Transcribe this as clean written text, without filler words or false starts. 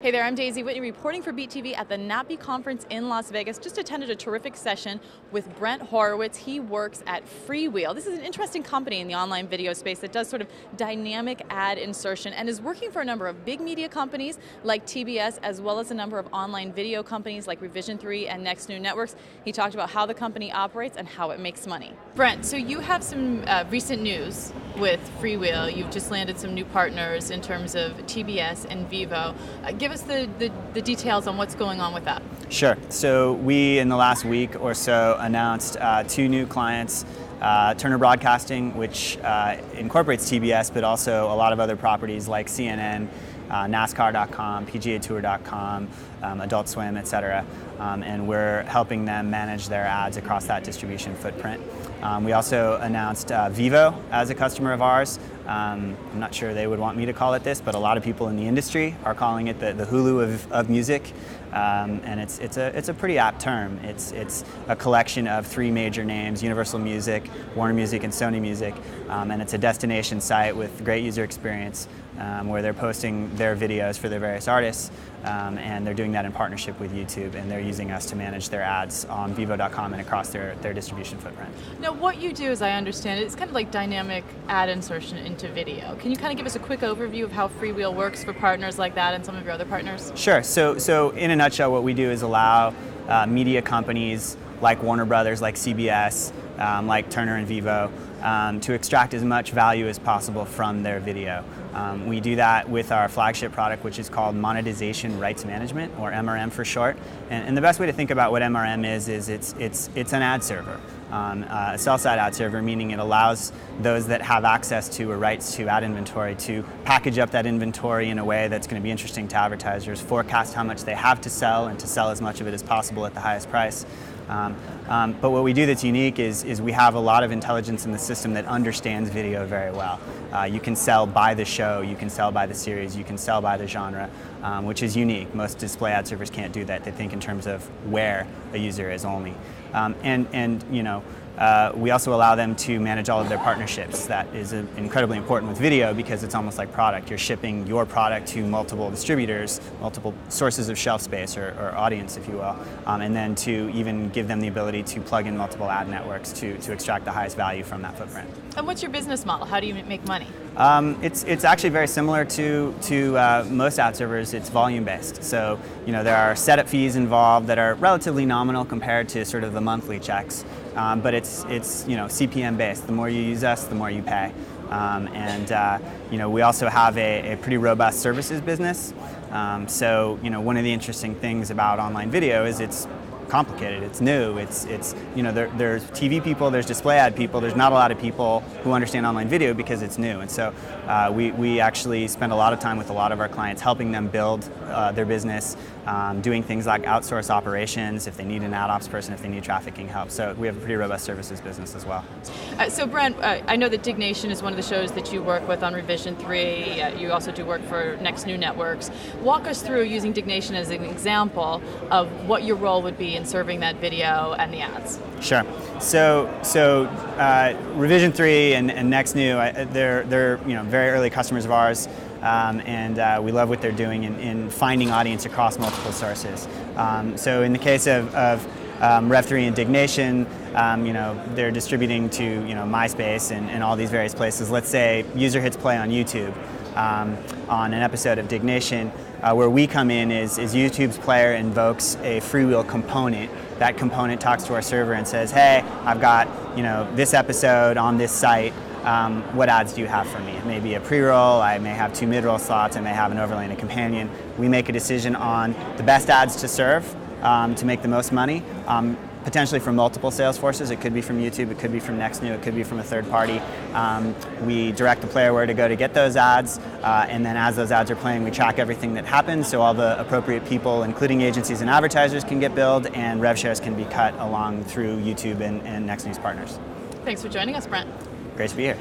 Hey there, I'm Daisy Whitney reporting for Beat TV at the NAPTE conference in Las Vegas. Just attended a terrific session with Brent Horowitz. He works at FreeWheel. This is an interesting company in the online video space that does sort of dynamic ad insertion and is working for a number of big media companies like TBS, as well as a number of online video companies like Revision 3 and Next New Networks. He talked about how the company operates and how it makes money. Brent, so you have some recent news with FreeWheel. You've just landed some new partners in terms of TBS and VEVO. Give us the details on what's going on with that. Sure. So we, in the last week or so, announced two new clients. Turner Broadcasting, which incorporates TBS, but also a lot of other properties like CNN, NASCAR.com, PGAtour.com, Adult Swim, etc. And we're helping them manage their ads across that distribution footprint. We also announced VEVO as a customer of ours. I'm not sure they would want me to call it this, but a lot of people in the industry are calling it the Hulu of music. And it's a pretty apt term. It's a collection of three major names: Universal Music, Warner Music, and Sony Music. And it's a destination site with great user experience where they're posting their videos for their various artists. And they're doing that in partnership with YouTube, and they're using us to manage their ads on vevo.com and across their distribution footprint. Now, what you do, as I understand it, it's kind of like dynamic ad insertion into video. Can you kind of give us a quick overview of how FreeWheel works for partners like that and some of your other partners? Sure. So in a nutshell, what we do is allow media companies like Warner Brothers, like CBS, like Turner and VEVO, to extract as much value as possible from their video. We do that with our flagship product, which is called Monetization Rights Management, or MRM for short. And the best way to think about what MRM is it's an ad server, a sell-side ad server, meaning it allows those that have access to or rights to ad inventory to package up that inventory in a way that's going to be interesting to advertisers, forecast how much they have to sell, and to sell as much of it as possible at the highest price. But what we do that's unique is we have a lot of intelligence in the system that understands video very well. You can sell by the show, you can sell by the series, you can sell by the genre, which is unique. Most display ad servers can't do that. They think in terms of where a user is only. We also allow them to manage all of their partnerships. That is incredibly important with video because it's almost like product. You're shipping your product to multiple distributors, multiple sources of shelf space or audience, if you will, and then to even give them the ability to plug in multiple ad networks to extract the highest value from that footprint. And what's your business model? How do you make money? It's actually very similar to most ad servers. It's volume based. So there are setup fees involved that are relatively nominal compared to sort of the monthly checks. But it's CPM based. The more you use us, the more you pay. We also have a pretty robust services business. So one of the interesting things about online video is it's complicated. It's new. There's TV people, there's display ad people. There's not a lot of people who understand online video because it's new. And so we actually spend a lot of time with a lot of our clients helping them build their business, doing things like outsource operations if they need an ad ops person, if they need trafficking help. So we have a pretty robust services business as well. So Brent, I know that Dignation is one of the shows that you work with on Revision 3. You also do work for Next New Networks. Walk us through using Dignation as an example of what your role would be in serving that video and the ads. Sure. So Revision 3 and Next New, they're very early customers of ours. And we love what they're doing in finding audience across multiple sources. So in the case of Rev3 and Dignation, they're distributing to MySpace and all these various places. Let's say user hits play on YouTube on an episode of Dignation. Where we come in is YouTube's player invokes a FreeWheel component. That component talks to our server and says, hey, I've got this episode on this site. What ads do you have for me? It may be a pre-roll, I may have two mid-roll slots, I may have an overlay and a companion. We make a decision on the best ads to serve to make the most money, potentially from multiple sales forces. It could be from YouTube, it could be from Next New, it could be from a third party. We direct the player where to go to get those ads, and then as those ads are playing, we track everything that happens so all the appropriate people, including agencies and advertisers, can get billed, and rev shares can be cut along through YouTube and Next New's partners. Thanks for joining us, Brent. Great to be here.